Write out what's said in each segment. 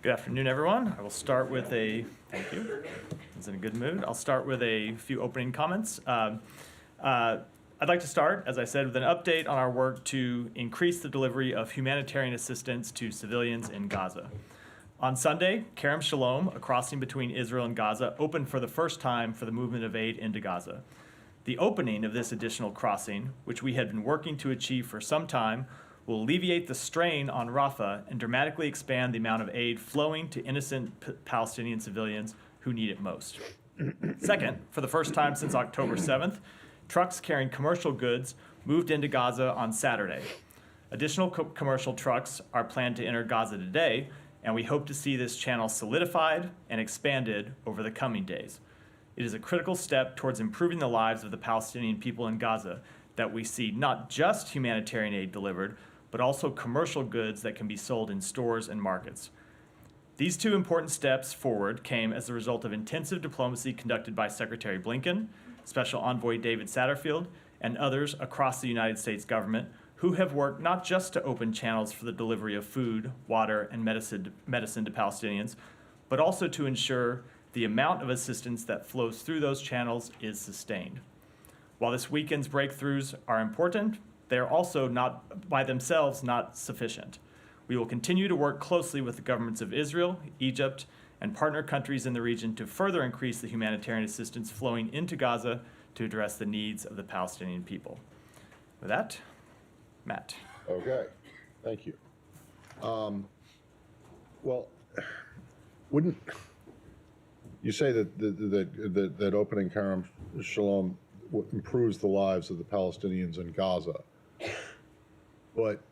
Good afternoon, everyone. I will start with thank you. It's in a good mood. I'll start with a few opening comments. I'd like to start, as I said, with an update on our work to increase the delivery of humanitarian assistance to civilians in Gaza. On Sunday, Kerem Shalom, a crossing between Israel and Gaza, opened for the first time for the movement of aid into Gaza. The opening of this additional crossing, which we had been working to achieve for some time, will alleviate the strain on Rafah and dramatically expand the amount of aid flowing to innocent Palestinian civilians who need it most. Second, for the first time since October 7th, trucks carrying commercial goods moved into Gaza on Saturday. Additional commercial trucks are planned to enter Gaza today, and we hope to see this channel solidified and expanded over the coming days. It is a critical step towards improving the lives of the Palestinian people in Gaza that we see not just humanitarian aid delivered, but also commercial goods that can be sold in stores and markets. These two important steps forward came as a result of intensive diplomacy conducted by Secretary Blinken, Special Envoy David Satterfield, and others across the United States government who have worked not just to open channels for the delivery of food, water, and medicine to Palestinians, but also to ensure the amount of assistance that flows through those channels is sustained. While this weekend's breakthroughs are important, they are also not by themselves not sufficient. We will continue to work closely with the governments of Israel, Egypt, and partner countries in the region to further increase the humanitarian assistance flowing into Gaza to address the needs of the Palestinian people. With that, Matt. Okay, thank you. Well, wouldn't you say that opening Kerem Shalom improves the lives of the Palestinians in Gaza, but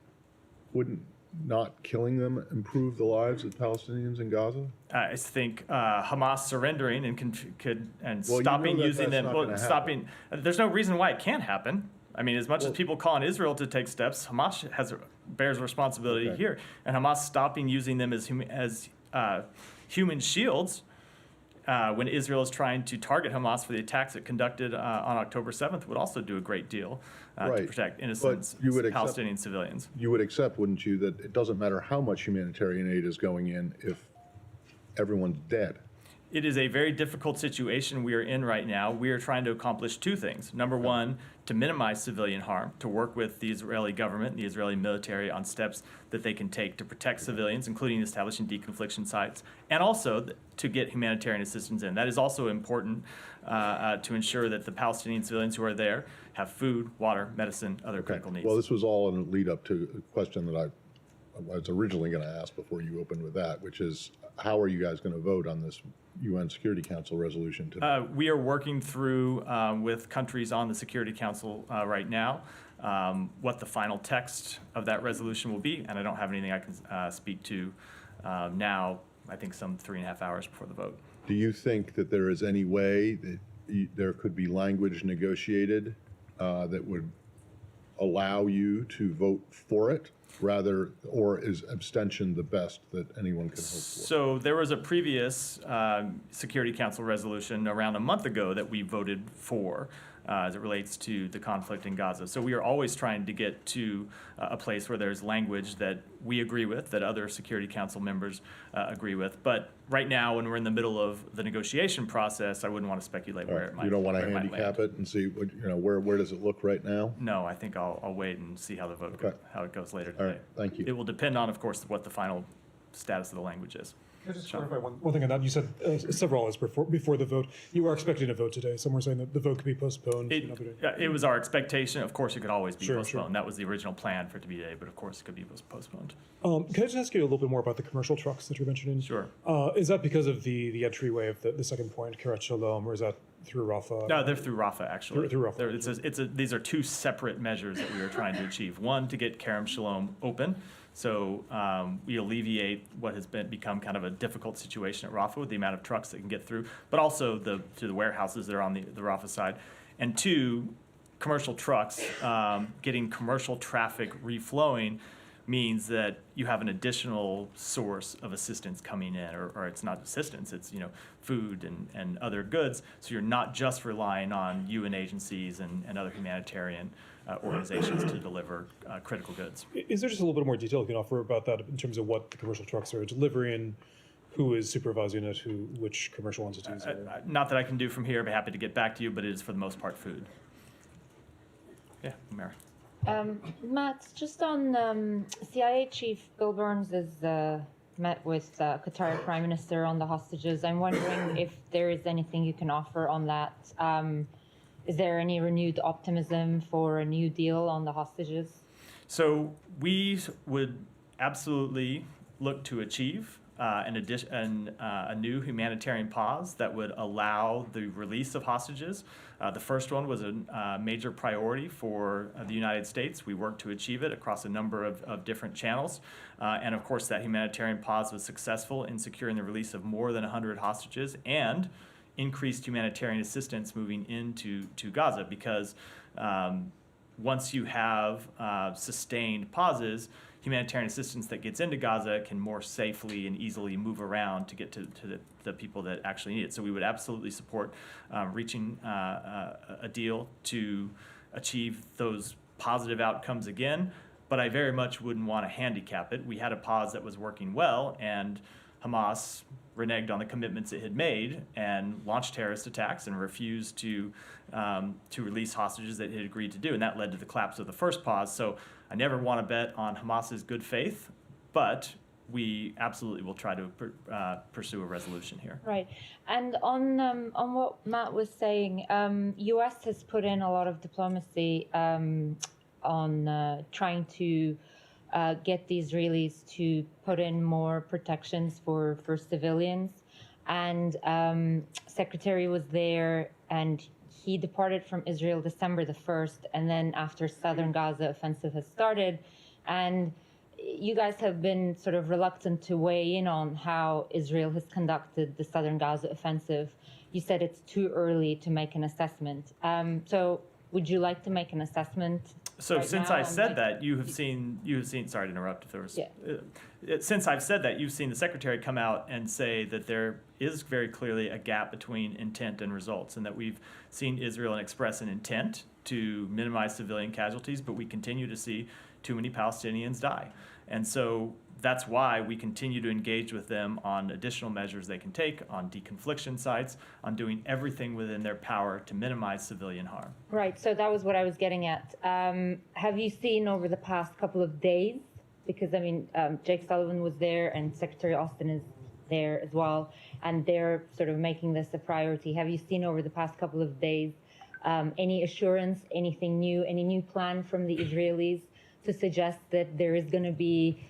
wouldn't not killing them improve the lives of Palestinians in Gaza? I think Hamas surrendering and stopping using them. There's no reason why it can't happen. I mean, as much as people call on Israel to take steps, Hamas bears responsibility here, and Hamas stopping using them as human shields when Israel is trying to target Hamas for the attacks it conducted on October 7th would also do a great deal to protect innocent Palestinian civilians. You would accept, wouldn't you, that it doesn't matter how much humanitarian aid is going in if everyone's dead? It is a very difficult situation we are in right now. We are trying to accomplish two things. Number one, to minimize civilian harm, to work with the Israeli government and the Israeli military on steps that they can take to protect civilians, including establishing deconfliction sites, and also to get humanitarian assistance in. That is also important to ensure that the Palestinian civilians who are there have food, water, medicine, other critical needs. Well, this was all in a lead up to a question that I was originally going to ask before you opened with that, which is, how are you guys going to vote on this UN Security Council resolution today? We are working through with countries on the Security Council right now what the final text of that resolution will be, and I don't have anything I can speak to now, I think some 3.5 hours before the vote. Do you think that there is any way that there could be language negotiated that would allow you to vote for it? Rather, or is abstention the best that anyone can hope for? So there was a previous Security Council resolution around a month ago that we voted for as it relates to the conflict in Gaza. So we are always trying to get to a place where there's language that we agree with, that other Security Council members agree with. But right now, when we're in the middle of the negotiation process, I wouldn't want to speculate where it might. You don't want to handicap it and see what, where does it look right now? No, I think I'll wait and see how the vote how it goes later today. All right, thank you. It will depend on, of course, what the final status of the language is. Can I just clarify one thing on that? You said several hours before the vote. You are expecting a vote today. Some were saying that the vote could be postponed another day. It was our expectation. Of course, it could always be postponed. Sure. That was the original plan for it to be today, but of course, it could be postponed. Can I just ask you a little bit more about the commercial trucks that you're mentioning? Sure. Is that because of the entryway of the second point, Kerem Shalom, or is that through Rafah? No, they're through Rafah, actually. Through Rafah. These are two separate measures that we are trying to achieve. One, to get Kerem Shalom open, so we alleviate what has become kind of a difficult situation at Rafah with the amount of trucks that can get through, but also to the warehouses that are on the Rafah side. And two, commercial trucks, getting commercial traffic reflowing means that you have an additional source of assistance coming in, or it's not assistance, it's food and other goods. So you're not just relying on UN agencies and other humanitarian organizations to deliver critical goods. Is there just a little bit more detail you can offer about that in terms of what the commercial trucks are delivering, who is supervising it, which commercial entities are? Not that I can do from here. I'd be happy to get back to you, but it is for the most part food. Yeah, Mary. Matt, just on CIA Chief Bill Burns has met with Qatari Prime Minister on the hostages. I'm wondering if there is anything you can offer on that. Is there any renewed optimism for a new deal on the hostages? So we would absolutely look to achieve a new humanitarian pause that would allow the release of hostages. The first one was a major priority for the United States. We worked to achieve it across a number of different channels. And of course, that humanitarian pause was successful in securing the release of more than 100 hostages and increased humanitarian assistance moving into Gaza, because once you have sustained pauses, humanitarian assistance that gets into Gaza can more safely and easily move around to get to the people that actually need it. So we would absolutely support reaching a deal to achieve those positive outcomes again, but I very much wouldn't want to handicap it. We had a pause that was working well, and Hamas reneged on the commitments it had made and launched terrorist attacks and refused to release hostages that it had agreed to do, and that led to the collapse of the first pause. So I never want to bet on Hamas's good faith, but we absolutely will try to pursue a resolution here. Right, and on what Matt was saying, U.S. has put in a lot of diplomacy on trying to get the Israelis to put in more protections for civilians, and Secretary was there, and he departed from Israel December the 1st, and then after Southern Gaza offensive has started, and you guys have been sort of reluctant to weigh in on how Israel has conducted the Southern Gaza offensive. You said it's too early to make an assessment. So would you like to make an assessment? So right since now I on, said like, that, you have seen, sorry to interrupt if there was, Yeah. Since I've said that, you've seen the Secretary come out and say that there is very clearly a gap between intent and results, and that we've seen Israel express an intent to minimize civilian casualties, but we continue to see too many Palestinians die. And so that's why we continue to engage with them on additional measures they can take, on deconfliction sites, on doing everything within their power to minimize civilian harm. Right, so that was what I was getting at. Have you seen over the past couple of days, because I mean, Jake Sullivan was there and Secretary Austin is there as well, and they're sort of making this a priority. Have you seen over the past couple of days any assurance, anything new, any new plan from the Israelis to suggest that there is going to be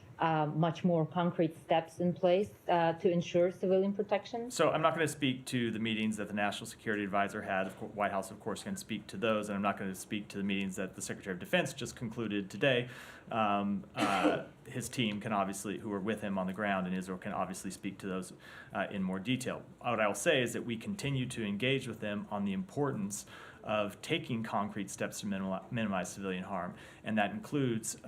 much more concrete steps in place to ensure civilian protection? So I'm not going to speak to the meetings that the National Security Advisor had. White House, of course, can speak to those, and I'm not going to speak to the meetings that the Secretary of Defense just concluded today. His team can obviously, who are with him on the ground in Israel, can obviously speak to those in more detail. What I will say is that we continue to engage with them on the importance of taking concrete steps to minimize civilian harm, and that includes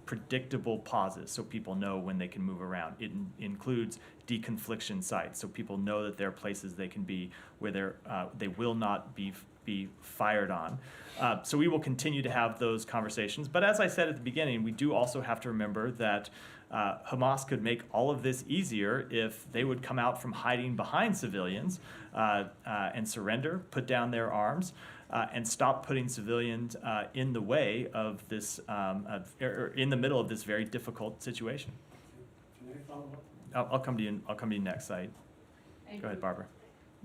predictable pauses so people know when they can move around. It includes deconfliction sites so people know that there are places they can be where they will not be fired on. So we will continue to have those conversations. But as I said at the beginning, we do also have to remember that Hamas could make all of this easier if they would come out from hiding behind civilians and surrender, put down their arms, and stop putting civilians in the way of this, or in the middle of this very difficult situation. Can I follow up? I'll come to you. I'll come to you next. Go ahead, Barbara.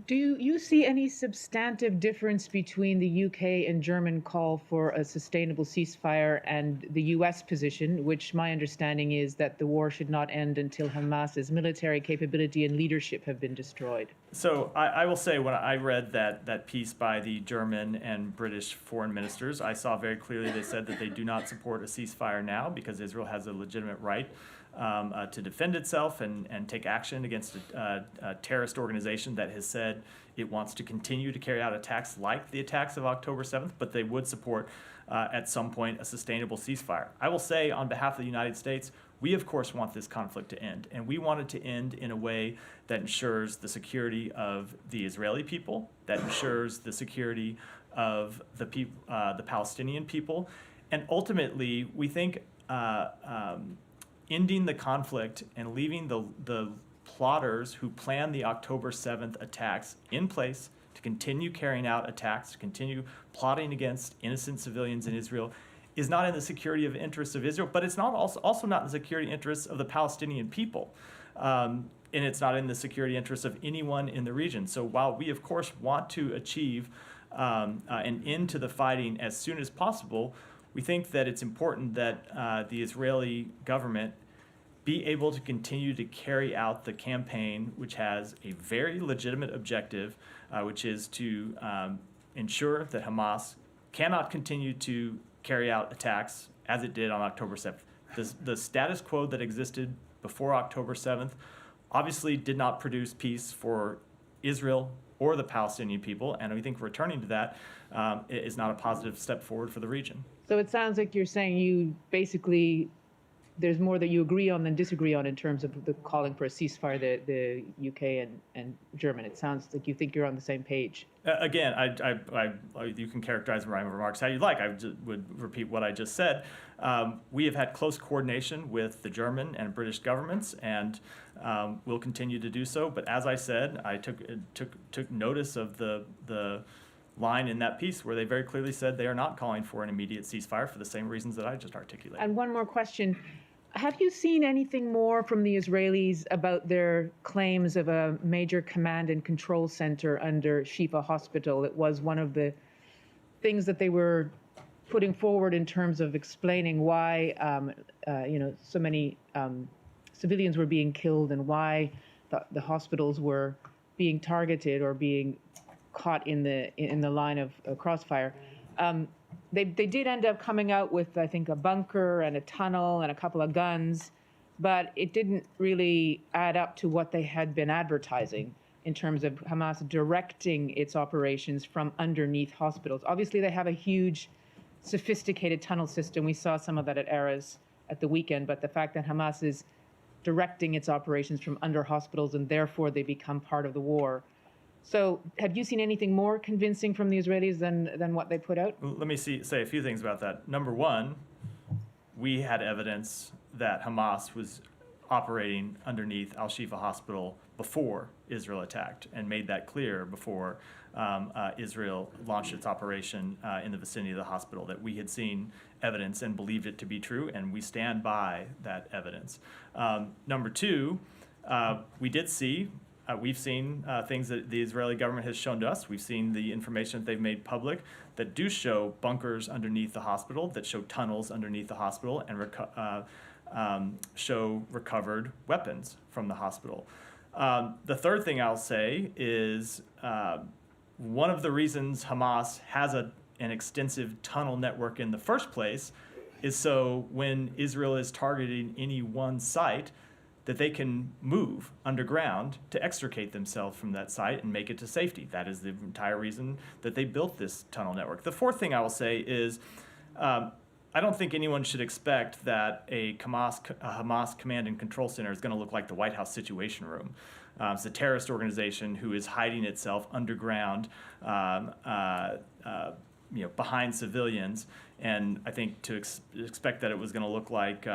Do you see any substantive difference between the UK and German call for a sustainable ceasefire and the US position, which my understanding is that the war should not end until Hamas's military capability and leadership have been destroyed? So I will say, when I read that piece by the German and British foreign ministers, I saw very clearly they said that they do not support a ceasefire now because Israel has a legitimate right to defend itself and take action against a terrorist organization that has said it wants to continue to carry out attacks like the attacks of October 7th, but they would support at some point a sustainable ceasefire. I will say, on behalf of the United States, we of course want this conflict to end, and we want it to end in a way that ensures the security of the Israeli people, that ensures the security of the Palestinian people, And ultimately, we think ending the conflict and leaving the plotters who planned the October 7th attacks in place to continue carrying out attacks, to continue plotting against innocent civilians in Israel, is not in the security of interests of Israel, but it's not also not in the security interests of the Palestinian people. And it's not in the security interests of anyone in the region. So while we, of course, want to achieve an end to the fighting as soon as possible, we think that it's important that the Israeli government be able to continue to carry out the campaign, which has a very legitimate objective, which is to ensure that Hamas cannot continue to carry out attacks as it did on October 7th. The status quo that existed before October 7th obviously did not produce peace for Israel or the Palestinian people, and we think returning to that is not a positive step forward for the region. So it sounds like you're saying you basically, there's more that you agree on than disagree on in terms of the calling for a ceasefire, the UK and German. It sounds like you think you're on the same page. Again, you can characterize my remarks how you like. I would repeat what I just said. We have had close coordination with the German and British governments, and we'll continue to do so. But as I said, I took notice of the line in that piece where they very clearly said they are not calling for an immediate ceasefire for the same reasons that I just articulated. And one more question. Have you seen anything more from the Israelis about their claims of a major command and control center under Shifa Hospital? It was one of the things that they were putting forward in terms of explaining why, so many civilians were being killed and why the hospitals were being targeted or being caught in the line of crossfire. They did end up coming out with, I think, a bunker and a tunnel and a couple of guns, but it didn't really add up to what they had been advertising in terms of Hamas directing its operations from underneath hospitals. Obviously, they have a huge, sophisticated tunnel system. We saw some of that at Erez at the weekend, but the fact that Hamas is directing its operations from under hospitals and therefore they become part of the war. So have you seen anything more convincing from the Israelis than what they put out? Let me say a few things about that. Number one, we had evidence that Hamas was operating underneath Al-Shifa Hospital before Israel attacked, and made that clear before Israel launched its operation in the vicinity of the hospital, that we had seen evidence and believed it to be true, and we stand by that evidence. Number two, we've seen things that the Israeli government has shown to us. We've seen the information that they've made public that do show bunkers underneath the hospital, that show tunnels underneath the hospital, and show recovered weapons from the hospital. The third thing I'll say is one of the reasons Hamas has an extensive tunnel network in the first place is so when Israel is targeting any one site, that they can move underground to extricate themselves from that site and make it to safety. That is the entire reason that they built this tunnel network. The fourth thing I will say is I don't think anyone should expect that a Hamas command and control center is going to look like the White House Situation Room. It's a terrorist organization who is hiding itself underground behind civilians. And I think to expect that it was going to look like,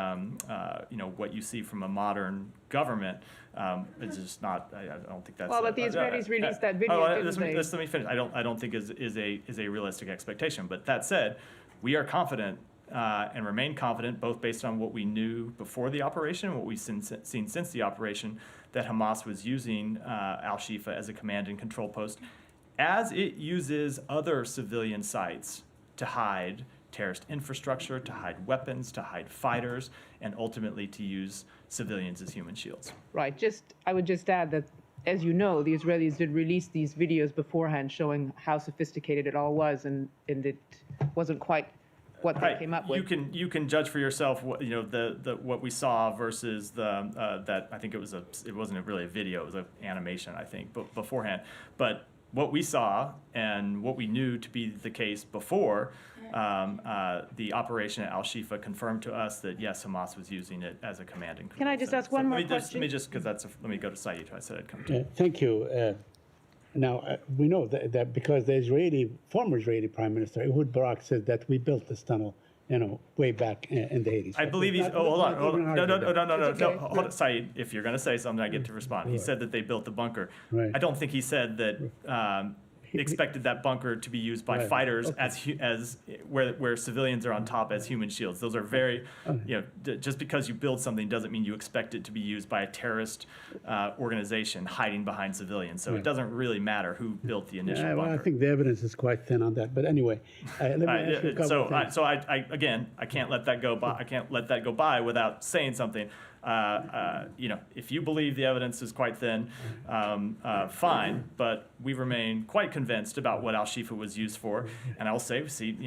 what you see from a modern government, it's just not. I don't think that's. Well, but the Israelis released that video. Let me finish. I don't think is a realistic expectation. But that said, we are confident and remain confident, both based on what we knew before the operation and what we've seen since the operation, that Hamas was using Al-Shifa as a command and control post, as it uses other civilian sites to hide terrorist infrastructure, to hide weapons, to hide fighters, and ultimately to use civilians as human shields. Right. I would just add that, as you know, the Israelis did release these videos beforehand showing how sophisticated it all was, and it wasn't quite what they came up with. You can judge for yourself what what we saw versus that. I think it wasn't really a video, it was an animation, I think, but beforehand. But what we saw and what we knew to be the case before the operation at Al-Shifa confirmed to us that yes, Hamas was using it as a command and control. Can I just ask one more question? Let me go to Saeed, who I said I'd come to. Thank you. Now, we know that because the former Israeli Prime Minister Ehud Barak said that we built this tunnel way back in the 80s. I believe he's. Not- Oh, hold on. not Hold even on. No, argue that. It's okay. Hold on, Saeed. If you're going to say something, I get to respond. He said that they built the bunker. Right. I don't think he said that. Expected that bunker to be used by Right. fighters Okay. as where civilians are on top as human shields. Those are very, just because you build something doesn't mean you expect it to be used by a terrorist organization hiding behind civilians. So it doesn't really matter who built the initial Well, I bunker. think the evidence is quite thin on that. But anyway, let me ask you a couple of things. I can't let that go by. I can't let that go by without saying something. If you believe the evidence is quite thin, fine. But we remain quite convinced about what Al Shifa was used for. And I will say,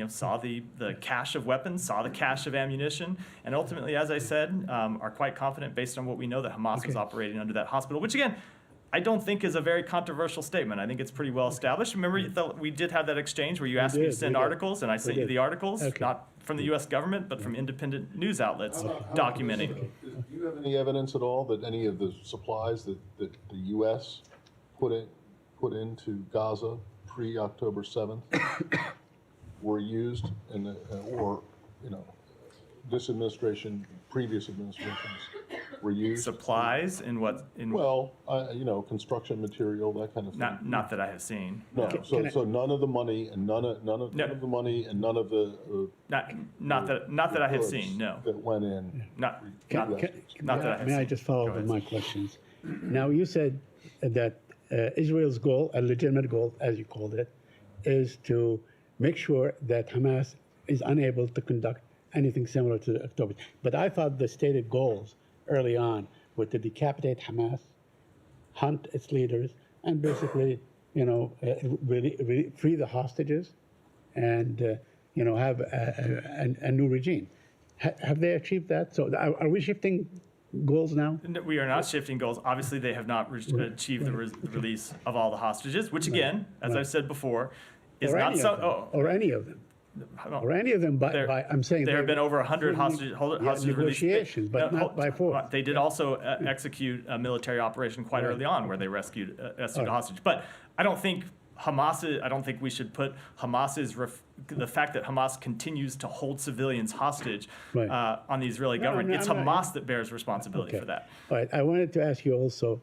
saw the cache of weapons, saw the cache of ammunition, and ultimately, as I said, are quite confident based on what we know that Hamas was operating under that hospital. Which again, I don't think is a very controversial statement. I think it's pretty well established. Remember, we did have that exchange where you asked me to send articles, and I sent you the articles, not from the U.S. government, but from independent news outlets documenting. Do you have any evidence at all that any of the supplies that the U.S. put into Gaza pre-October 7th were used or this administration, previous administrations were used? Supplies in what? Well, construction material, that kind of thing. Not that I have seen. No, so none of the money and none of the money and none of the Not that I have seen. No. that went in. Not Can- that I have May I seen. just follow Go up with ahead. my questions? Now, you said that Israel's goal, a legitimate goal, as you called it, is to make sure that Hamas is unable to conduct anything similar to October. But I thought the stated goals early on were to decapitate Hamas, hunt its leaders, and basically, really free the hostages and, have a new regime. Have they achieved that? So are we shifting goals now? No, we are not shifting goals. Obviously, they have not achieved the release of all the hostages, which again, as I've said before, is Or not any so. of them? Or any of them? Or any of them by I'm saying there have been over 100 through hostage releases. negotiations, but not by force. They did also execute a military operation quite early on where they rescued a hostage. But I don't think I don't think we should put the fact that Hamas continues to hold civilians hostage Right. on the Israeli government. I'm It's not- Hamas that bears responsibility for that. All right. I wanted to ask you also,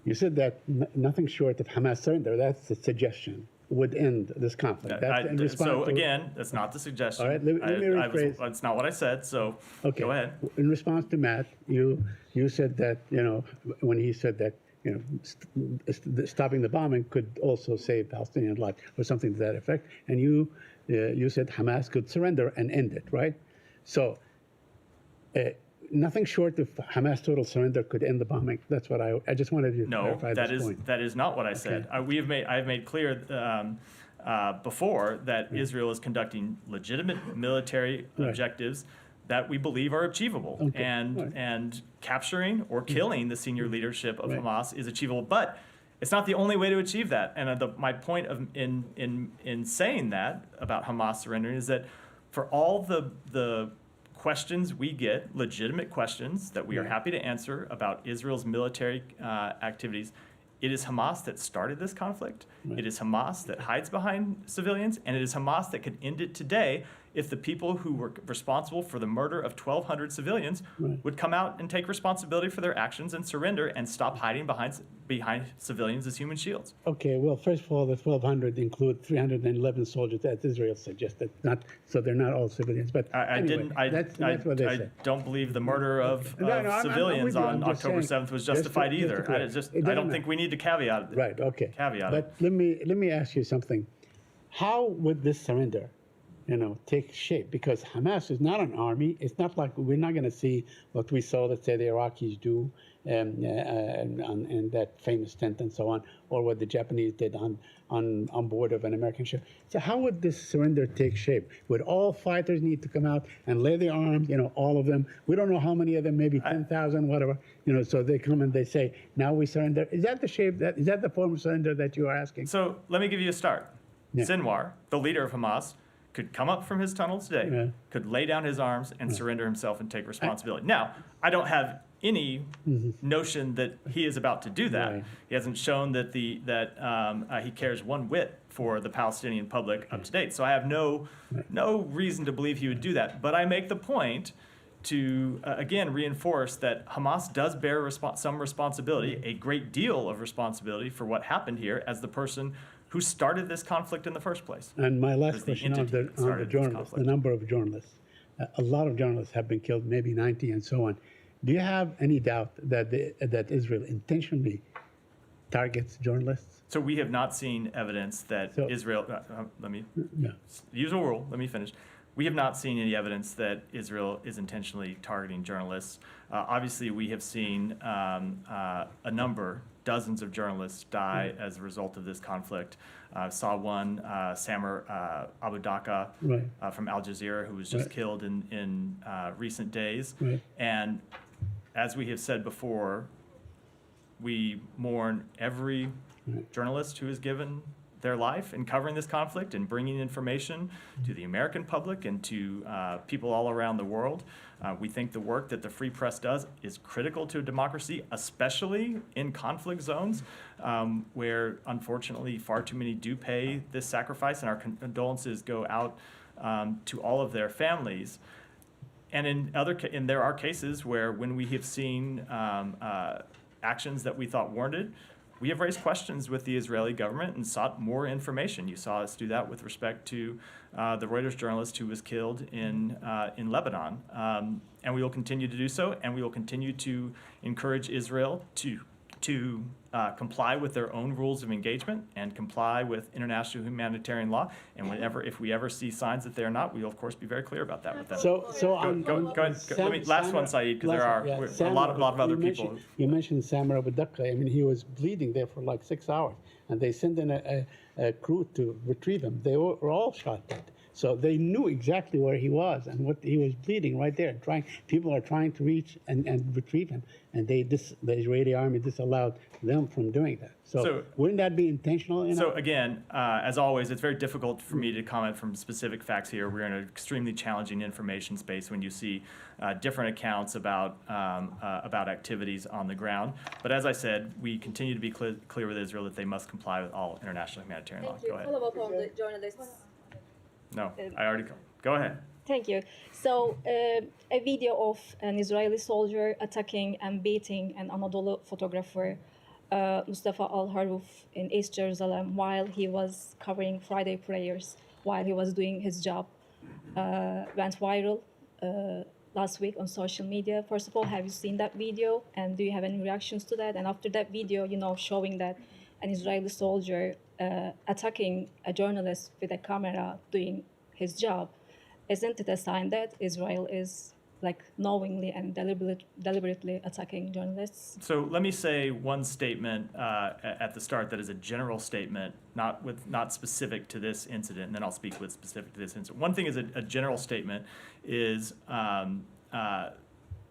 you said that nothing short of Hamas surrender, that's a suggestion, would end this conflict. That's in response So to- again, that's not the suggestion. All right, let me rephrase. That's not what I said. So Okay. go ahead. In response to Matt, you said that, when he said that, stopping the bombing could also save Palestinian life or something to that effect. And you said Hamas could surrender and end it, right? So nothing short of Hamas total surrender could end the bombing. That's what I just wanted you to No, clarify that this is point. that is not what I said. I've made clear before that Israel is conducting legitimate military objectives that we believe are achievable, Okay. and All right. and capturing or killing the senior leadership of Right. Hamas is achievable. But it's not the only way to achieve that. And my point in saying that about Hamas surrendering is that for all the questions we get, legitimate questions that we are happy to answer about Israel's military activities, it is Hamas that started this conflict. It is Hamas that hides behind civilians, and it is Hamas that could end it today if the people who were responsible for the murder of 1,200 civilians would come out and take responsibility for their actions and surrender and stop hiding behind civilians as human shields. Okay, well, first of all, the 1,200 include 311 soldiers, as Israel suggested. So they're not all civilians. But anyway, that's what they I said. don't believe the murder of No, I'm civilians with you. on I'm just October saying, 7th was just to- justified just to either. clear. It I doesn't don't think we need to caveat it. Right, okay. Caveat it. But let me ask you something. How would this surrender, take shape? Because Hamas is not an army. It's not like we're not going to see what we saw, let's say, the Iraqis do in that famous tent and so on, or what the Japanese did on board of an American ship. So how would this surrender take shape? Would all fighters need to come out and lay their arms, all of them? We don't know how many of them, maybe 10,000, whatever. So they come and they say, now we surrender. Is that the shape, is that the form of surrender that you are asking? So let me give you a start. Yeah. Sinwar, the leader of Hamas, could come up from his tunnel today, Yeah. could lay down his arms and surrender himself and take responsibility. Now, I don't have any notion that he is about to do that. Right. He hasn't shown that he cares one whit for the Palestinian public up to date. So I have no reason to believe he would do that. But I make the point to again reinforce that Hamas does bear some responsibility, a great deal of responsibility for what happened here as the person who started this conflict in the first place. And my As last the question on entity that the started this journalists, the conflict. number of journalists. A lot of journalists have been killed, maybe 90 and so on. Do you have any doubt that that Israel intentionally targets journalists? So we have not seen evidence that So- Israel. Let me Yeah. usual rule. Let me finish. We have not seen any evidence that Israel is intentionally targeting journalists. Obviously, we have seen a number, dozens of journalists die as a result of this conflict. Saw one, Samer Abu Daqqa Right. from Al Jazeera, who was just Right. killed in recent days. Right. And as we have said before, we mourn every journalist who has given their life in covering this conflict and bringing information to the American public and to people all around the world. We think the work that the free press does is critical to a democracy, especially in conflict zones where, unfortunately, far too many do pay this sacrifice, and our condolences go out to all of their families. And there are cases where when we have seen actions that we thought warranted, we have raised questions with the Israeli government and sought more information. You saw us do that with respect to the Reuters journalist who was killed in Lebanon. And we will continue to do so, and we will continue to encourage Israel to comply with their own rules of engagement and comply with international humanitarian law. And if we ever see signs that they are not, we will of course be very clear about that with them. So Go ahead. Let me last one, Saeed, because there are a lot of other people. You mentioned Samer Abu Daqqa. I mean, he was bleeding there for like 6 hours, and they sent in a crew to retrieve him. They were all shot dead. So they knew exactly where he was and what he was bleeding right there. People are trying to reach and retrieve him, and the Israeli army disallowed them from doing that. So wouldn't that be intentional? So again, as always, it's very difficult for me to comment from specific facts here. We're in an extremely challenging information space when you see different accounts about activities on the ground. But as I said, we continue to be clear with Israel that they must comply with all international humanitarian law. Thank you. Go ahead. Follow up on the journalists. No, I already go ahead. Thank you. So, a video of an Israeli soldier attacking and beating an Anadolu photographer, Mustafa Al-Haruf, in East Jerusalem while he was covering Friday prayers, while he was doing his job, went viral last week on social media. First of all, have you seen that video? And do you have any reactions to that? And after that video, showing that an Israeli soldier attacking a journalist with a camera doing his job, isn't it a sign that Israel is knowingly and deliberately attacking journalists? So let me say one statement at the start that is a general statement, not specific to this incident, and then I'll speak with specific to this incident. One thing is a general statement is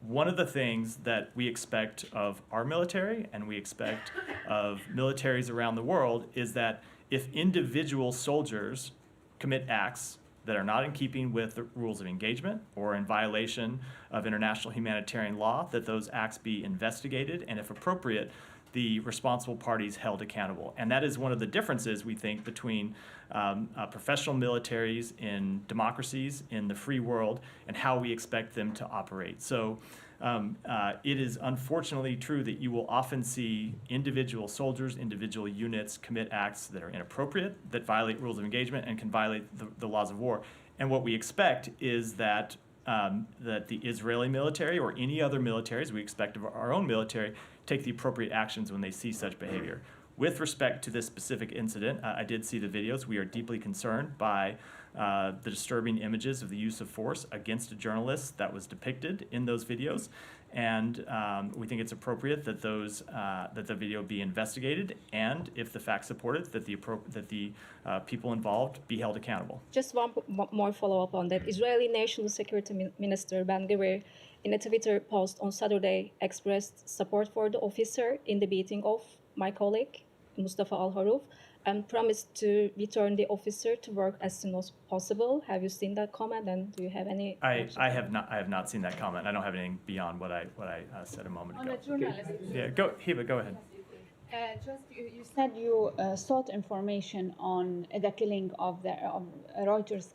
one of the things that we expect of our military and we expect of militaries around the world is that if individual soldiers commit acts that are not in keeping with the rules of engagement or in violation of international humanitarian law, that those acts be investigated and, if appropriate, the responsible parties held accountable. And that is one of the differences, we think, between professional militaries in democracies in the free world and how we expect them to operate. So it is unfortunately true that you will often see individual soldiers, individual units commit acts that are inappropriate, that violate rules of engagement and can violate the laws of war. And what we expect is that the Israeli military or any other militaries, we expect of our own military, take the appropriate actions when they see such behavior. With respect to this specific incident, I did see the videos. We are deeply concerned by the disturbing images of the use of force against a journalist that was depicted in those videos. And we think it's appropriate that that the video be investigated, and if the facts support it, that the people involved be held accountable. Just one more follow-up on that. Israeli National Security Minister Ben-Gvir, in a Twitter post on Saturday, expressed support for the officer in the beating of my colleague, Mustafa Al-Haruf, and promised to return the officer to work as soon as possible. Have you seen that comment, and do you have any? I have not seen that comment. I don't have anything beyond what I said a moment On ago. the journalist. Yeah, Heba, go ahead. You said you sought information on the killing of Reuters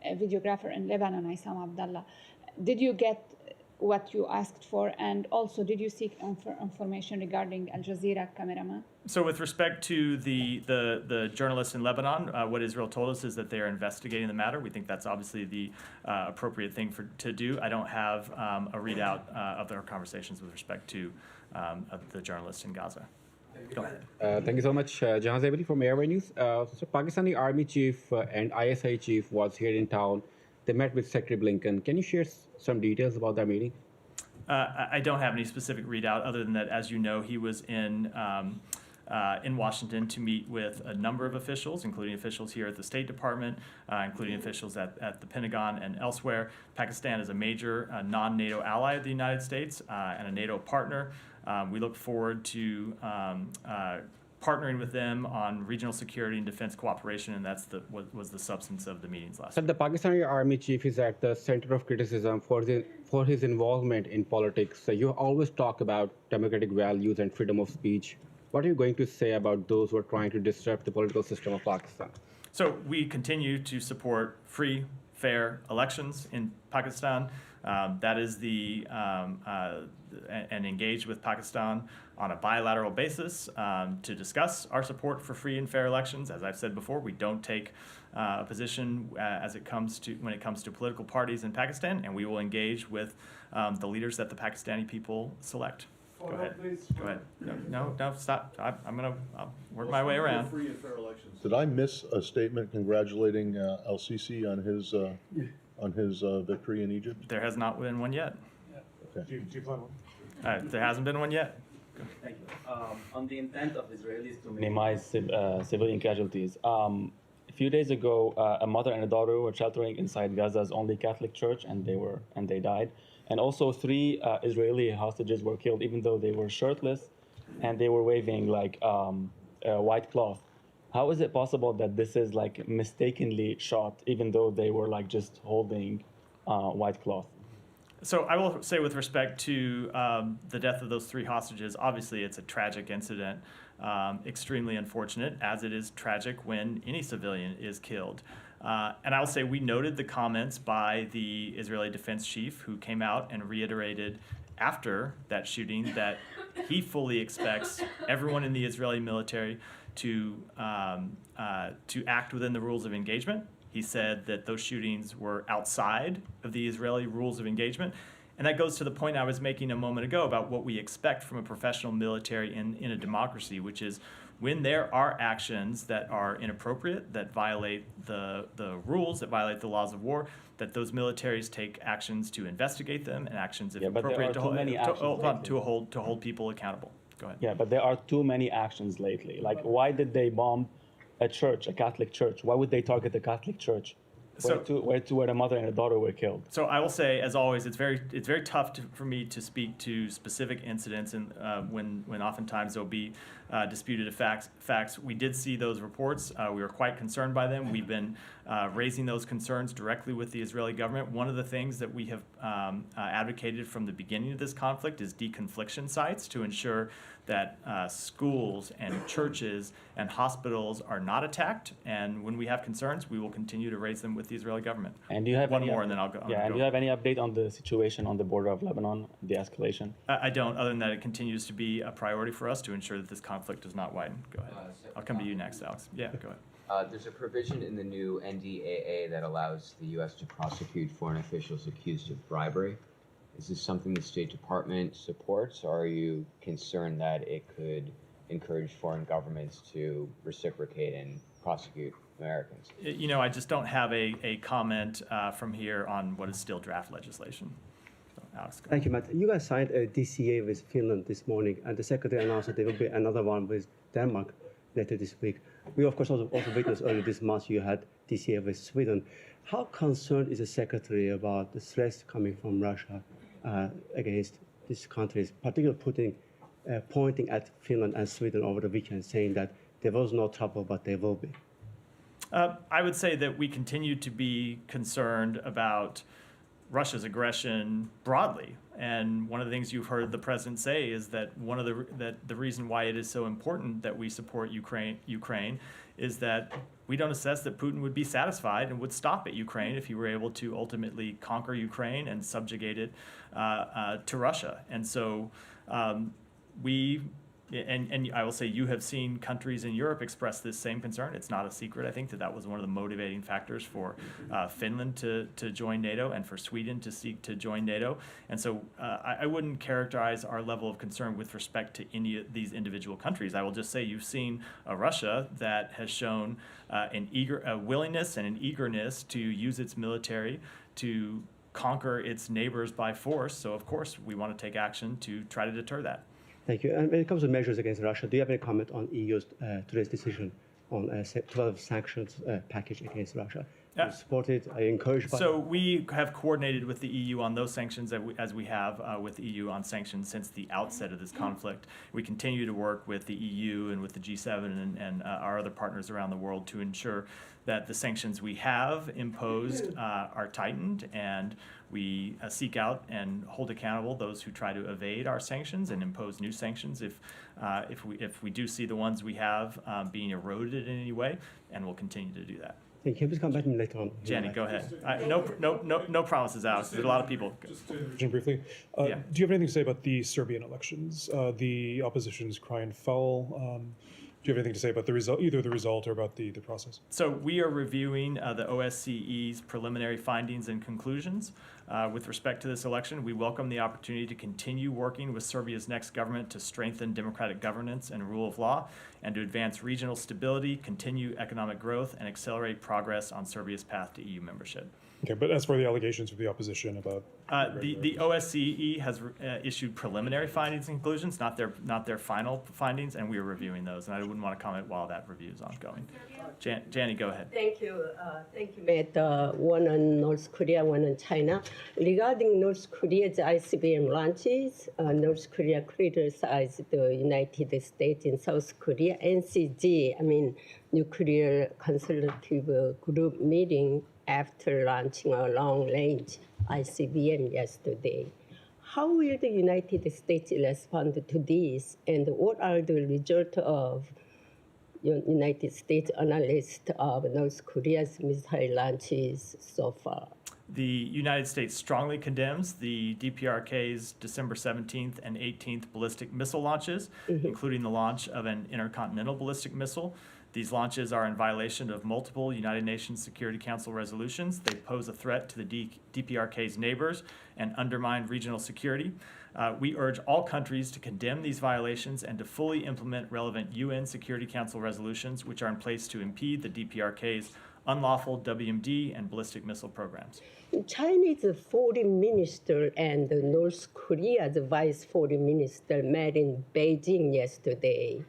videographer in Lebanon, Issam Abdallah. Did you get what you asked for, and also did you seek information regarding Al Jazeera cameraman? So with respect to the journalists in Lebanon, what Israel told us is that they are investigating the matter. We think that's obviously the appropriate thing to do. I don't have a readout of their conversations with respect to the journalists in Gaza. Go ahead. Thank you so much, Jahan Zabari from Airway News. So Pakistani Army Chief and ISI Chief was here in town. They met with Secretary Blinken. Can you share some details about that meeting? I don't have any specific readout other than that, as you know, he was in Washington to meet with a number of officials, including officials here at the State Department, including officials at the Pentagon and elsewhere. Pakistan is a major non-NATO ally of the United States and a NATO partner. We look forward to partnering with them on regional security and defense cooperation, and that's what was the substance of the meetings last So week. the Pakistani Army Chief is at the center of criticism for his involvement in politics. So you always talk about democratic values and freedom of speech. What are you going to say about those who are trying to disrupt the political system of Pakistan? So we continue to support free, fair elections in Pakistan. That is and engage with Pakistan on a bilateral basis to discuss our support for free and fair elections. As I've said before, we don't take a position when it comes to political parties in Pakistan, and we will engage with the leaders that the Pakistani people select. Go ahead. Go ahead. No, stop. I'll work my way around. Free and fair elections. Did I miss a statement congratulating El-Sisi on his victory in Egypt? There has not been one yet. Do you plan one? There hasn't been one yet. Thank you. On the intent of Israelis to minimize civilian casualties, a few days ago, a mother and a daughter were sheltering inside Gaza's only Catholic church, and they died. And also 3 Israeli hostages were killed, even though they were shirtless, and they were waving like a white cloth. How is it possible that this is like mistakenly shot, even though they were like just holding white cloth? So I will say, with respect to the death of those 3 hostages, obviously it's a tragic incident, extremely unfortunate, as it is tragic when any civilian is killed. And I'll say we noted the comments by the Israeli defense chief, who came out and reiterated after that shooting that he fully expects everyone in the Israeli military to act within the rules of engagement. He said that those shootings were outside of the Israeli rules of engagement. And that goes to the point I was making a moment ago about what we expect from a professional military in a democracy, which is when there are actions that are inappropriate, that violate the rules, that violate the laws of war, that those militaries take actions to investigate them and actions, if appropriate, to hold people accountable. Go ahead. Yeah, but there are too many actions lately. Like, why did they bomb a church, a Catholic church? Why would they target the Catholic church? Where a mother and a daughter were killed. So I will say, as always, it's very tough for me to speak to specific incidents, and when oftentimes there'll be disputed facts. We did see those reports. We were quite concerned by them. We've been raising those concerns directly with the Israeli government. One of the things that we have advocated from the beginning of this conflict is deconfliction sites to ensure that schools and churches and hospitals are not attacked. And when we have concerns, we will continue to raise them with the Israeli government. And do you have one more, and then I'll go. Yeah, and do you have any update on the situation on the border of Lebanon, the escalation? I don't, other than that it continues to be a priority for us to ensure that this conflict does not widen. Go ahead. I'll come to you next, Alex. Yeah, go ahead. There's a provision in the new NDAA that allows the U.S. to prosecute foreign officials accused of bribery. Is this something the State Department supports, or are you concerned that it could encourage foreign governments to reciprocate and prosecute Americans? You know, I just don't have a comment from here on what is still draft legislation. So, Alex, Thank you, Matt. You guys signed a DCA with Finland this morning, and the Secretary announced that there will be another one with Denmark later this week. We, of course, also witnessed earlier this month you had DCA with Sweden. How concerned is the Secretary about the threats coming from Russia against these countries, particularly pointing at Finland and Sweden over the weekend, saying that there was no trouble, but there will be? I would say that we continue to be concerned about Russia's aggression broadly. And one of the things you've heard the president say is that the reason why it is so important that we support Ukraine is that we don't assess that Putin would be satisfied and would stop at Ukraine if he were able to ultimately conquer Ukraine and subjugate it to Russia. And so and I will say you have seen countries in Europe express this same concern. It's not a secret. I think that was one of the motivating factors for Finland to join NATO and for Sweden to seek to join NATO. And so I wouldn't characterize our level of concern with respect to any of these individual countries. I will just say you've seen a Russia that has shown a willingness and an eagerness to use its military to conquer its neighbors by force. So of course we want to take action to try to deter that. Thank you. And when it comes to measures against Russia, do you have any comment on EU's today's decision on a 12 sanctions package against Russia? Are you supported? Are you encouraged by So we have coordinated with the EU on those sanctions as we have with the EU on sanctions since the outset of this conflict. We continue to work with the EU and with the G7 and our other partners around the world to ensure that the sanctions we have imposed are tightened, and we seek out and hold accountable those who try to evade our sanctions and impose new sanctions if we do see the ones we have being eroded in any way, and we'll continue to do that. Thank you. Please come back to me later on. Jenny, go ahead. No promises, Alex. There's a lot of people. Just to interject briefly, Yeah. do you have anything to say about the Serbian elections? The opposition's crying foul. Do you have anything to say about the result, either the result or about the process? So we are reviewing the OSCE's preliminary findings and conclusions with respect to this election. We welcome the opportunity to continue working with Serbia's next government to strengthen democratic governance and rule of law, and to advance regional stability, continue economic growth, and accelerate progress on Serbia's path to EU membership. Okay, but as for the allegations of the opposition about the OSCE has issued preliminary findings and conclusions, not their final findings, and we are reviewing those. And I wouldn't want to comment while that review is ongoing. Janny, go ahead. Thank you, Matt. One on North Korea, one on China. Regarding North Korea's ICBM launches, North Korea criticized the United States and South Korea NCG, Nuclear Consultative Group meeting after launching a long-range ICBM yesterday. How will the United States respond to this, and what are the results of United States analysis of North Korea's missile launches so far? The United States strongly condemns the DPRK's December 17th and 18th ballistic missile launches, including the launch of an intercontinental ballistic missile. These launches are in violation of multiple United Nations Security Council resolutions. They pose a threat to the DPRK's neighbors and undermine regional security. We urge all countries to condemn these violations and to fully implement relevant UN Security Council resolutions which are in place to impede the DPRK's unlawful WMD and ballistic missile programs. Chinese foreign minister and North Korea's vice foreign minister met in Beijing yesterday.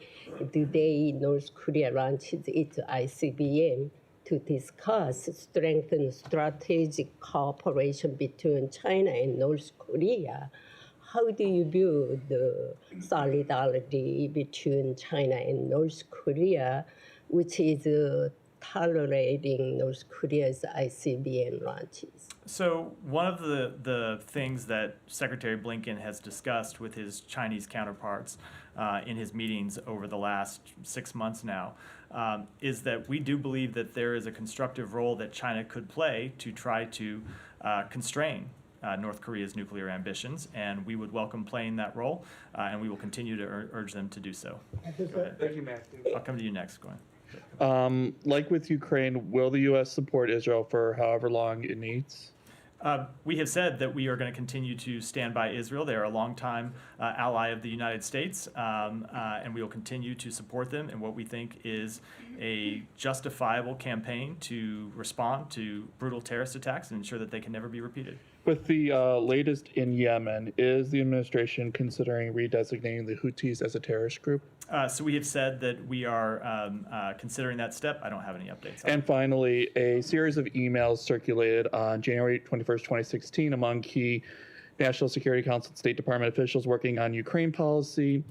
Today, North Korea launched its ICBM to discuss strengthen strategic cooperation between China and North Korea. How do you view the solidarity between China and North Korea, which is tolerating North Korea's ICBM launches? So one of the things that Secretary Blinken has discussed with his Chinese counterparts in his meetings over the last 6 months now is that we do believe that there is a constructive role that China could play to try to constrain North Korea's nuclear ambitions, and we would welcome playing that role, and we will continue to urge them to do so. Thank you, Matthew. I'll come to you next, Gwen. Like with Ukraine, will the U.S. support Israel for however long it needs? We have said that we are going to continue to stand by Israel. They are a longtime ally of the United States, and we will continue to support them in what we think is a justifiable campaign to respond to brutal terrorist attacks and ensure that they can never be repeated. With the latest in Yemen, is the administration considering redesignating the Houthis as a terrorist group? So we have said that we are considering that step. I don't have any updates. And finally, a series of emails circulated on January 21st, 2016 among key National Security Council and State Department officials working on Ukraine policy.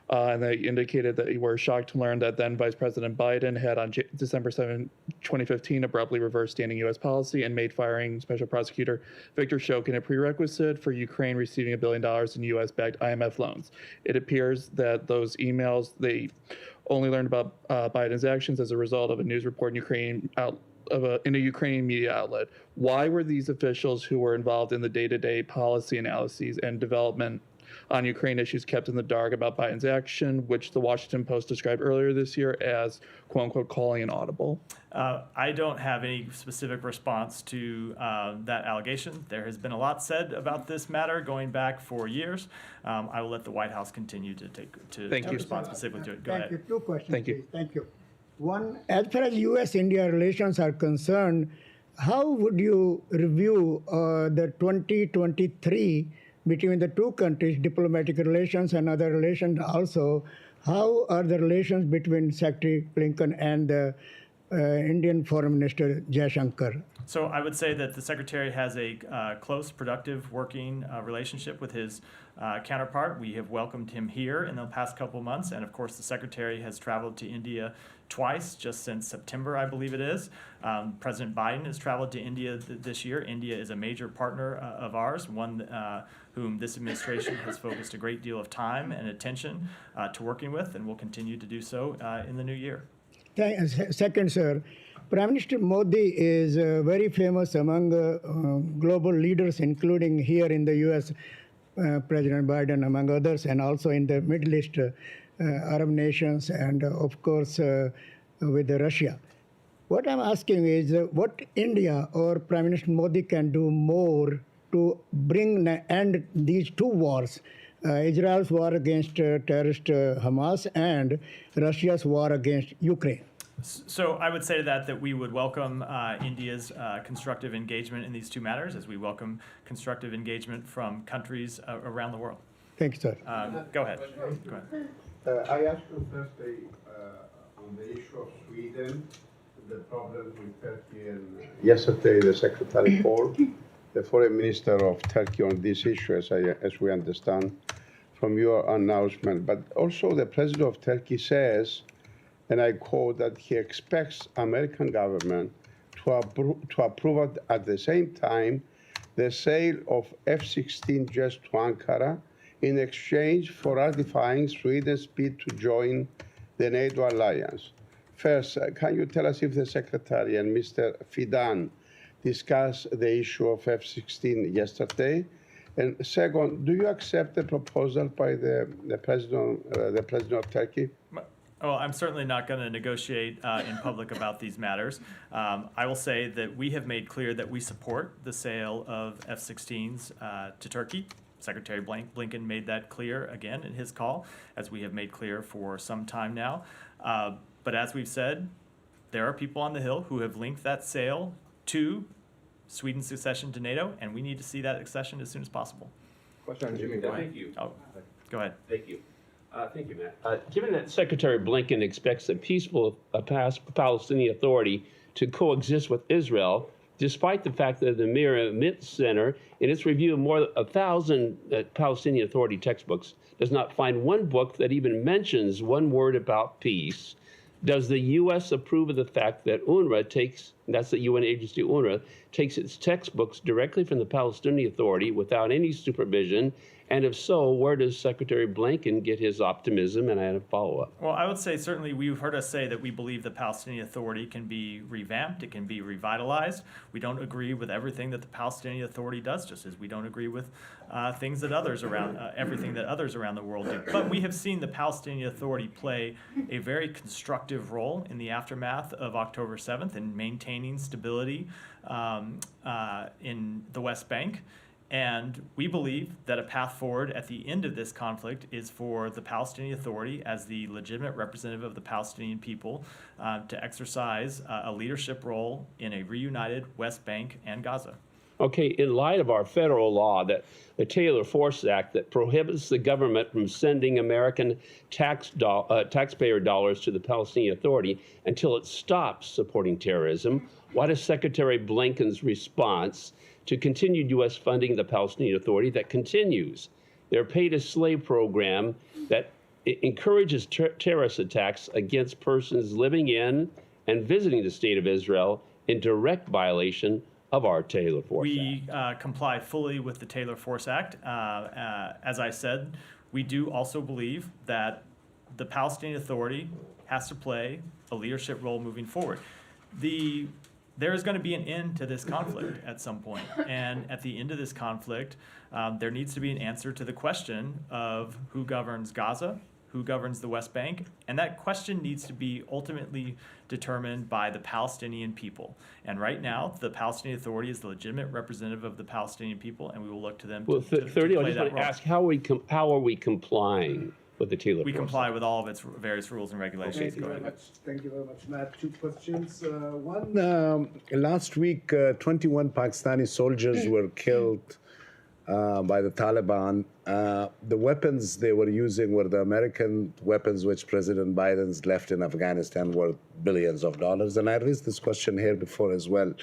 And they indicated that they were shocked to learn that then Vice President Biden had on December 7, 2015, abruptly reversed standing U.S. policy and made firing Special Prosecutor Victor Shokin a prerequisite for Ukraine receiving $1 billion in U.S.-backed IMF loans. It appears that those emails, they only learned about Biden's actions as a result of a news report in Ukraine in a Ukrainian media outlet. Why were these officials who were involved in the day-to-day policy analyses and development on Ukraine issues kept in the dark about Biden's action, which the Washington Post described earlier this year as, quote unquote, calling an audible? I don't have any specific response to that allegation. There has been a lot said about this matter going back for years. I will let the White House continue to respond specifically to it. Go ahead. Thank you. 2 questions, Thank you. please. Thank you. One, as far as U.S.-India relations are concerned, how would you review the 2023 between the two countries, diplomatic relations and other relations also? How are the relations between Secretary Blinken and the Indian Foreign Minister Jaishankar? So I would say that the Secretary has a close, productive working relationship with his counterpart. We have welcomed him here in the past couple of months, and of course the Secretary has traveled to India twice just since September, I believe it is. President Biden has traveled to India this year. India is a major partner of ours, one whom this administration has focused a great deal of time and attention to working with, and will continue to do so in the new year. Second, sir, Prime Minister Modi is very famous among global leaders, including here in the U.S., President Biden, among others, and also in the Middle East, Arab nations, and of course with Russia. What I'm asking is what India or Prime Minister Modi can do more to bring end these two wars, Israel's war against terrorist Hamas and Russia's war against Ukraine. So I would say to that we would welcome India's constructive engagement in these two matters, as we welcome constructive engagement from countries around the world. Thank you, sir. Go ahead. Go ahead. I asked on Thursday on the issue of Sweden, the problems with Turkey, and yesterday the Secretary Forbes, the Foreign Minister of Turkey, on this issue, as we understand from your announcement. But also the President of Turkey says, and I quote, that he expects American government to approve at the same time the sale of F-16 jets to Ankara in exchange for ratifying Sweden's bid to join the NATO alliance. First, can you tell us if the Secretary and Mr. Fidan discussed the issue of F-16 yesterday? And second, do you accept the proposal by the President of Turkey? Well, I'm certainly not going to negotiate in public about these matters. I will say that we have made clear that we support the sale of F-16s to Turkey. Secretary Blinken made that clear again in his call, as we have made clear for some time now. But as we've said, there are people on the Hill who have linked that sale to Sweden's accession to NATO, and we need to see that accession as soon as possible. Question on Jimmy. Thank you. Oh, go ahead. Thank you. Thank you, Matt. Given that Secretary Blinken expects a peaceful Palestinian Authority to coexist with Israel, despite the fact that the Mir Amit Center, in its review of more than 1,000 Palestinian Authority textbooks, does not find one book that even mentions one word about peace, does the U.S. approve of the fact that UNRWA takes, that's the UN agency UNRWA, takes its textbooks directly from the Palestinian Authority without any supervision? And if so, where does Secretary Blinken get his optimism? And I had a follow-up. Well, I would say certainly you've heard us say that we believe the Palestinian Authority can be revamped, it can be revitalized. We don't agree with everything that the Palestinian Authority does, just as we don't agree with things that others around, everything that others around the world do. But we have seen the Palestinian Authority play a very constructive role in the aftermath of October 7th in maintaining stability in the West Bank. And we believe that a path forward at the end of this conflict is for the Palestinian Authority, as the legitimate representative of the Palestinian people, to exercise a leadership role in a reunited West Bank and Gaza. Okay, in light of our federal law, that the Taylor Force Act that prohibits the government from sending American taxpayer dollars to the Palestinian Authority until it stops supporting terrorism, what is Secretary Blinken's response to continued U.S. funding of the Palestinian Authority that continues their pay-to-slave program that encourages terrorist attacks against persons living in and visiting the state of Israel in direct violation of our Taylor Force Act. We comply fully with the Taylor Force Act. As I said, we do also believe that the Palestinian Authority has to play a leadership role moving forward. There is going to be an end to this conflict at some point. And at the end of this conflict, there needs to be an answer to the question of who governs Gaza, who governs the West Bank, and that question needs to be ultimately determined by the Palestinian people. And right now, the Palestinian Authority is the legitimate representative of the Palestinian people, and we will look to them Well, to play 30, I just that want to role. ask, how are we complying with the Taylor We Force comply Act? with all of its various rules and regulations. Go ahead. Thank you very much, Matt. Two questions. One, last week, 21 Pakistani soldiers were killed by the Taliban. The weapons they were using were the American weapons which President Biden's left in Afghanistan, worth billions of dollars. And I raised this question here before as well.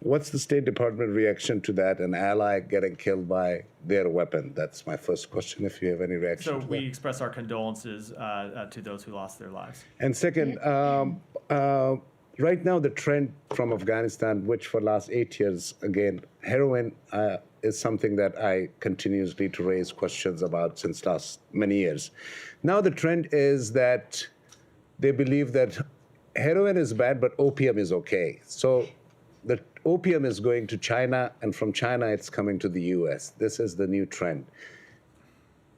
What's the State Department reaction to that, an ally getting killed by their weapon? That's my first question, if you have any reaction So to we that. express our condolences to those who lost their lives. And second, right now the trend from Afghanistan, which for last 8 years, again, heroin is something that I continuously to raise questions about since last many years. Now the trend is that they believe that heroin is bad, but opium is okay. So the opium is going to China, and from China it's coming to the US. This is the new trend.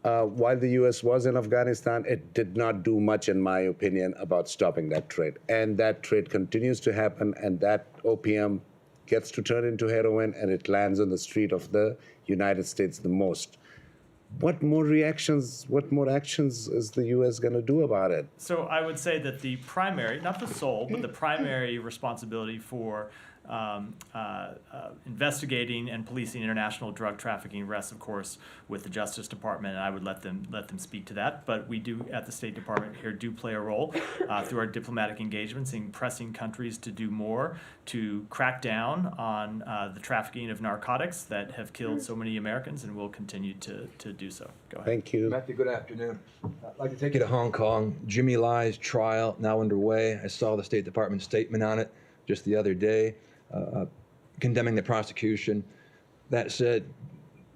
While the US was in Afghanistan, it did not do much, in my opinion, about stopping that trade. And that trade continues to happen, and that opium gets to turn into heroin, and it lands on the street of the United States the most. What more reactions, what more actions is the US going to do about it? So I would say that the primary, not the sole, but the primary responsibility for investigating and policing international drug trafficking rests, of course, with the Justice Department, and I would let them speak to that. But we do, at the State Department here, do play a role through our diplomatic engagements in pressing countries to do more to crack down on the trafficking of narcotics that have killed so many Americans, and will continue to do so. Go ahead. Thank you. Matthew, good afternoon. I'd like to take you to Hong Kong. Jimmy Lai's trial now underway. I saw the State Department statement on it just the other day, condemning the prosecution. That said,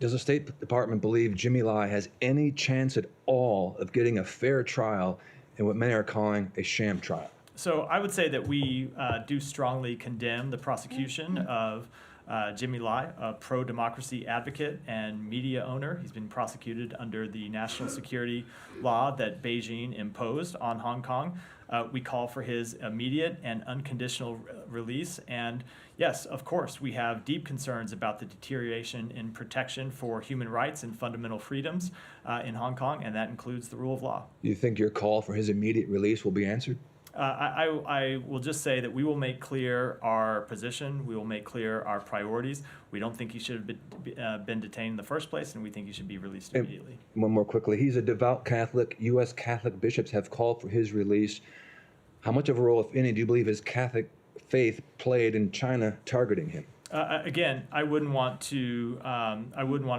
does the State Department believe Jimmy Lai has any chance at all of getting a fair trial in what many are calling a sham trial? So I would say that we do strongly condemn the prosecution of Jimmy Lai, a pro-democracy advocate and media owner. He's been prosecuted under the national security law that Beijing imposed on Hong Kong. We call for his immediate and unconditional release. And yes, of course, we have deep concerns about the deterioration in protection for human rights and fundamental freedoms in Hong Kong, and that includes the rule of law. Do you think your call for his immediate release will be answered? I will just say that we will make clear our position. We will make clear our priorities. We don't think he should have been detained in the first place, and we think he should be released immediately. One more quickly. He's a devout Catholic. U.S. Catholic bishops have called for his release. How much of a role, if any, do you believe his Catholic faith played in China targeting him? Again, I wouldn't want to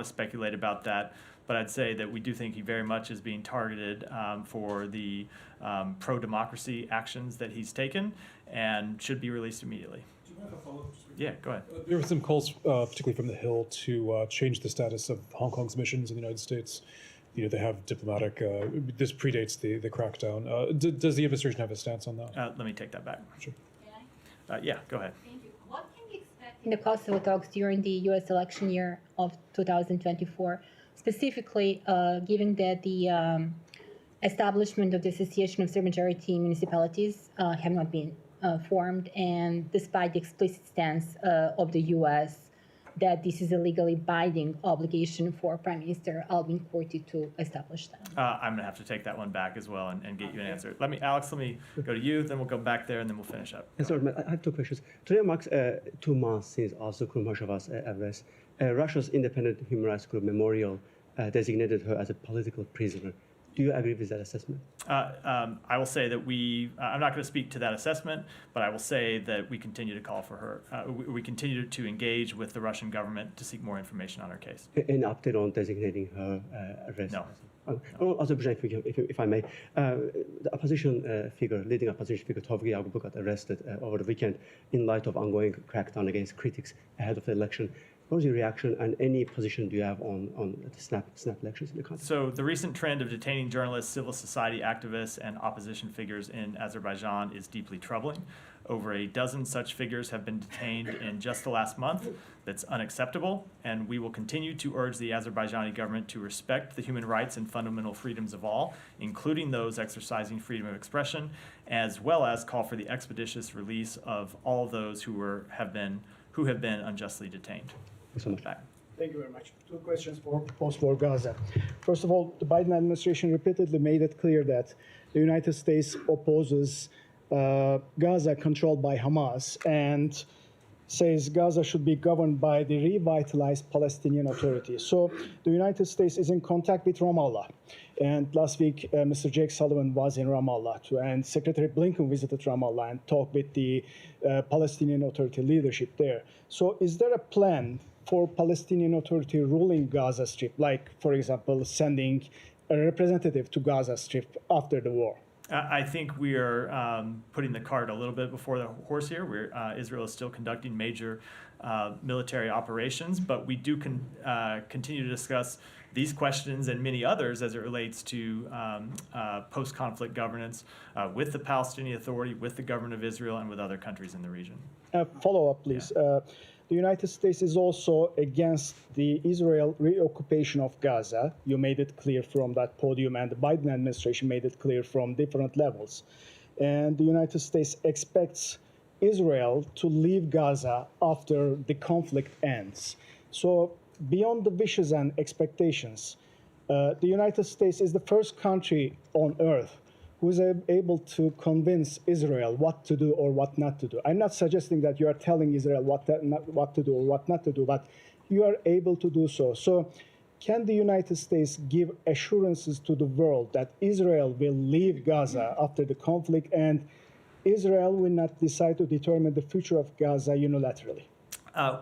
speculate about that, but I'd say that we do think he very much is being targeted for the pro-democracy actions that he's taken, and should be released immediately. Do you have a follow-up? Yeah, go ahead. There were some calls, particularly from the Hill, to change the status of Hong Kong's missions in the United States. You know, they have diplomatic. This predates the crackdown. Does the administration have a stance on that? Let me take that back. Sure. Yeah, go ahead. Thank you. What can we expect in the Kosovo talks during the U.S. election year of 2024, specifically given that the establishment of the Association of Serb-majority Municipalities have not been formed, and despite the explicit stance of the U.S. that this is a legally binding obligation for Prime Minister Albin Kurti to establish them? I'm going to have to take that one back as well and get you an answer. Alex, let me go to you, then we'll go back there, and then we'll finish up. Yes, sir, I have two questions. Today marks 2 months since also Kurmasheva's arrest. Russia's independent human rights group Memorial designated her as a political prisoner. Do you agree with that assessment? I will say that I'm not going to speak to that assessment, but I will say that we continue to call for her. We continue to engage with the Russian government to seek more information on her case. An update on designating her arrest? No. Azerbaijan figure, if I may. The opposition figure, leading opposition figure, Tovgi Agbu, got arrested over the weekend in light of ongoing crackdown against critics ahead of the election. What was your reaction, and any position do you have on the snap elections in the country? So the recent trend of detaining journalists, civil society activists, and opposition figures in Azerbaijan is deeply troubling. Over a dozen such figures have been detained in just the last month. That's unacceptable, and we will continue to urge the Azerbaijani government to respect the human rights and fundamental freedoms of all, including those exercising freedom of expression, as well as call for the expeditious release of all of those who have been unjustly detained. Thank you so much. Thank you very much. Two questions for post-war Gaza. First of all, the Biden administration repeatedly made it clear that the United States opposes Gaza controlled by Hamas and says Gaza should be governed by the revitalized Palestinian Authority. So the United States is in contact with Ramallah. And last week, Mr. Jake Sullivan was in Ramallah too, and Secretary Blinken visited Ramallah and talked with the Palestinian Authority leadership there. So is there a plan for Palestinian Authority ruling Gaza Strip, like, for example, sending a representative to Gaza Strip after the war? I think we are putting the cart a little bit before the horse here. Israel is still conducting major military operations, but we do continue to discuss these questions and many others as it relates to post-conflict governance with the Palestinian Authority, with the government of Israel, and with other countries in the region. Follow-up, please. Yeah. The United States is also against the Israel reoccupation of Gaza. You made it clear from that podium, and the Biden administration made it clear from different levels. And the United States expects Israel to leave Gaza after the conflict ends. So beyond the wishes and expectations, the United States is the first country on earth who is able to convince Israel what to do or what not to do. I'm not suggesting that you are telling Israel what to do or what not to do, but you are able to do so. So can the United States give assurances to the world that Israel will leave Gaza after the conflict and Israel will not decide to determine the future of Gaza unilaterally?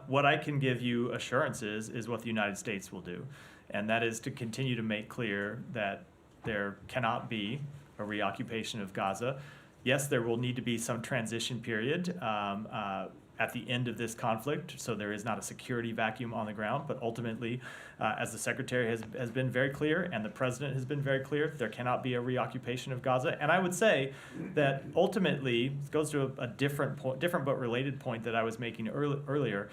What I can give you assurances is what the United States will do, and that is to continue to make clear that there cannot be a reoccupation of Gaza. Yes, there will need to be some transition period at the end of this conflict, so there is not a security vacuum on the ground, but ultimately, as the Secretary has been very clear and the President has been very clear, there cannot be a reoccupation of Gaza. And I would say that ultimately, it goes to a different but related point that I was making earlier,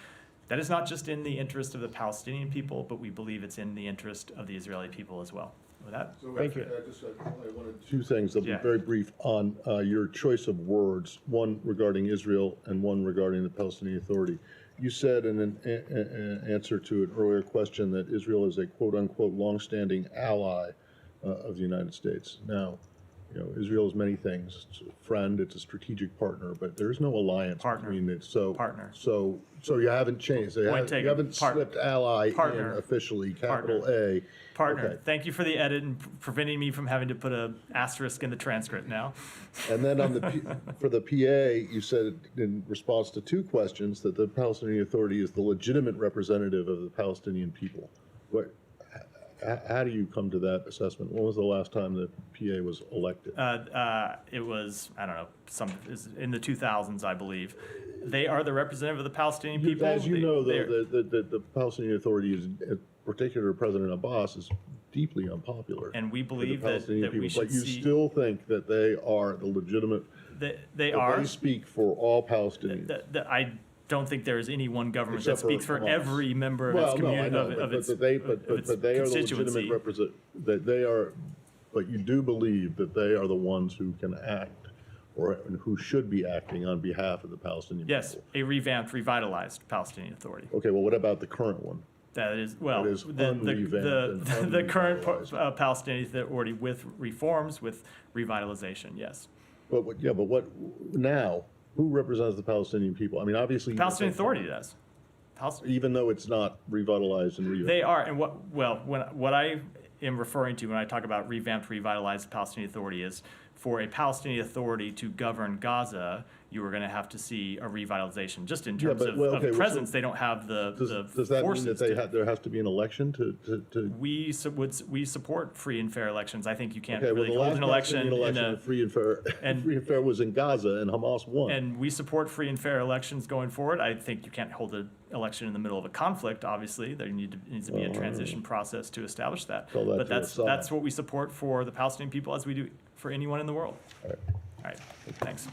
that is not just in the interest of the Palestinian people, but we believe it's in the interest of the Israeli people as well. With that, thank you. I wanted two things. I'll be very brief on your choice of words, one regarding Israel and one regarding the Palestinian Authority. You said in an answer to an earlier question that Israel is a quote-unquote long-standing ally of the United States. Now, you know, Israel is many things. It's a friend, it's a strategic partner, but there is no alliance between it. So you haven't changed. You haven't slipped ally in officially, capital A. Partner. Okay. Thank you for the edit and preventing me from having to put an asterisk in the transcript now. And then on for the PA, you said in response to two questions that the Palestinian Authority is the legitimate representative of the Palestinian people. How do you come to that assessment? When was the last time the PA was elected? It was, I don't know, in the 2000s, I believe. They are the representative of the Palestinian people. As you know, though, the Palestinian Authority is, in particular, President Abbas is deeply unpopular. And we believe that we should But you still think that they are the legitimate. They are. They speak for all Palestinians. I don't think there is any one government that speaks for every member of its community, of its but they are the legitimate representative. They are, but you do believe that they are the ones who can act, or who should be acting on behalf of the Palestinian people. Yes, a revamped, revitalized Palestinian Authority. Okay, well, what about the current one? That is, well, the current Palestinian Authority with reforms, with revitalization, yes. But what now? Who represents the Palestinian people? I mean, obviously, the Palestinian Authority does. Even though it's not revitalized and revamped. They are, and what I am referring to when I talk about revamped, revitalized Palestinian Authority is for a Palestinian Authority to govern Gaza, you were going to have to see a revitalization. Just in terms of presence, they don't have the Does that mean forces that there has to be an election to? We support free and fair elections. I think you can't Okay, well, really the hold last an election Palestinian election free and fair was in Gaza, and Hamas won. And we support free and fair elections going forward. I think you can't hold an election in the middle of a conflict. Obviously, there needs to be a transition process to establish that. But that's what we support for the Palestinian people, as we do for anyone in the world. All right. Thanks.